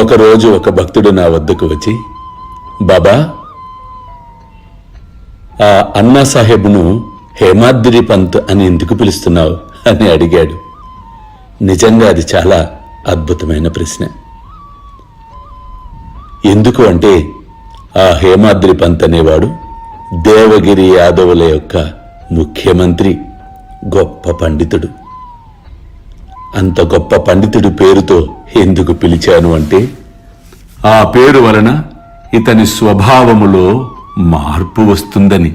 ఒకరోజు ఒక భక్తుడు నా వద్దకు వచ్చి, బాబా, ఆ అన్నా సాహెబ్ను హేమాద్రి పంత్ అని ఎందుకు పిలుస్తున్నావు అని అడిగాడు. నిజంగా అది చాలా అద్భుతమైన ప్రశ్న. ఎందుకు అంటే ఆ హేమాద్రి పంత్ అనేవాడు దేవగిరి యాదవుల యొక్క ముఖ్యమంత్రి, గొప్ప పండితుడు. అంత గొప్ప పండితుడి పేరుతో ఎందుకు పిలిచాను అంటే ఆ పేరు వలన ఇతని స్వభావములో మార్పు వస్తుందని,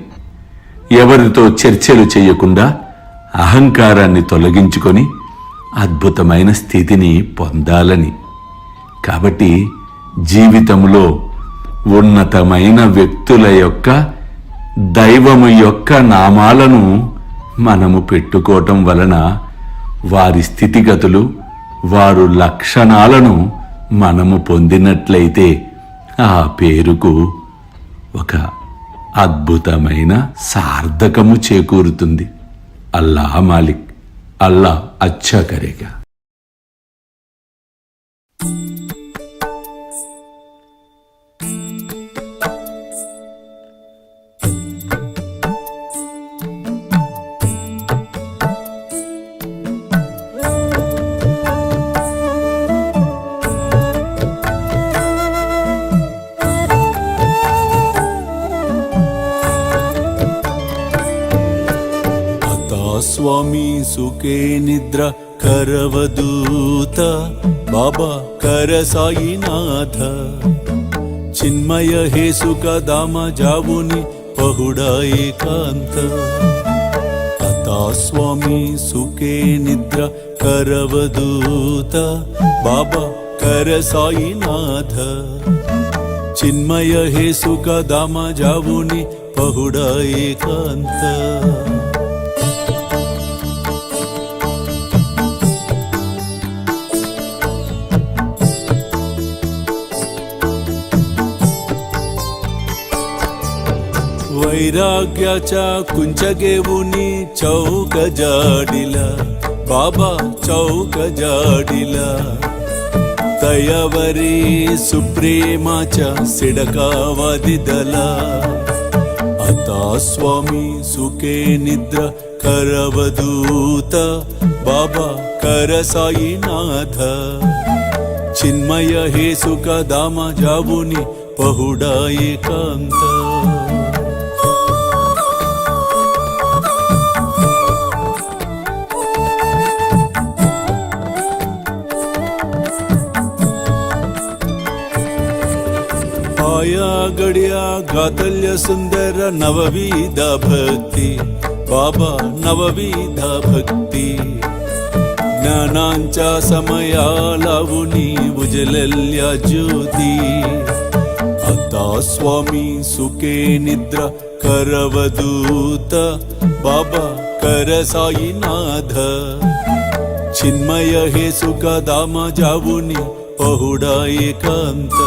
ఎవరితో చర్చలు చేయకుండా అహంకారాన్ని తొలగించుకొని అద్భుతమైన స్థితిని పొందాలని. కాబట్టి జీవితంలో ఉన్నతమైన వ్యక్తుల యొక్క, దైవము యొక్క నామాలను మనము పెట్టుకోవటం వలన వారి స్థితిగతులు, వారు లక్షణాలను మనము పొందినట్లయితే ఆ పేరుకు ఒక అద్భుతమైన సార్థకము చేకూరుతుంది. అల్లా మాలిక్, అల్లా అచ్చా కరేగా. స్వామి సుఖే నిద్ర కరవదూత బాబా కర సాయినాథ చిన్మయ హే సుఖ దామ జావుని పహుడా ఏకాంత అతా స్వామి సుఖే నిద్ర కరవదూత బాబా కర సాయినాథ చిన్మయ హే సుఖ దామ జావుని పహుడా ఏకాంత वैराग्याच्या कुंचगेवुनी चौक जाडिला बाबा चौक जाडिला दयावरी सुप्रेमाच्या सिडकावा दिदला आता स्वामी सुखे निद्र करवदूत बाबा कर साईनाथ चिन्मय हे सुख दामा जावुनी पहुडा एकांत आया गड्या गातल्य सुंदर नवविध भक्ती बाबा नवविध भक्ती ज्ञानांच्या समया लावुनी उजलल्या ज्योती आता स्वामी सुखे निद्रा करवदूत बाबा कर साईनाथ चिन्मय हे सुख दामा जावुनी पहुडा एकांत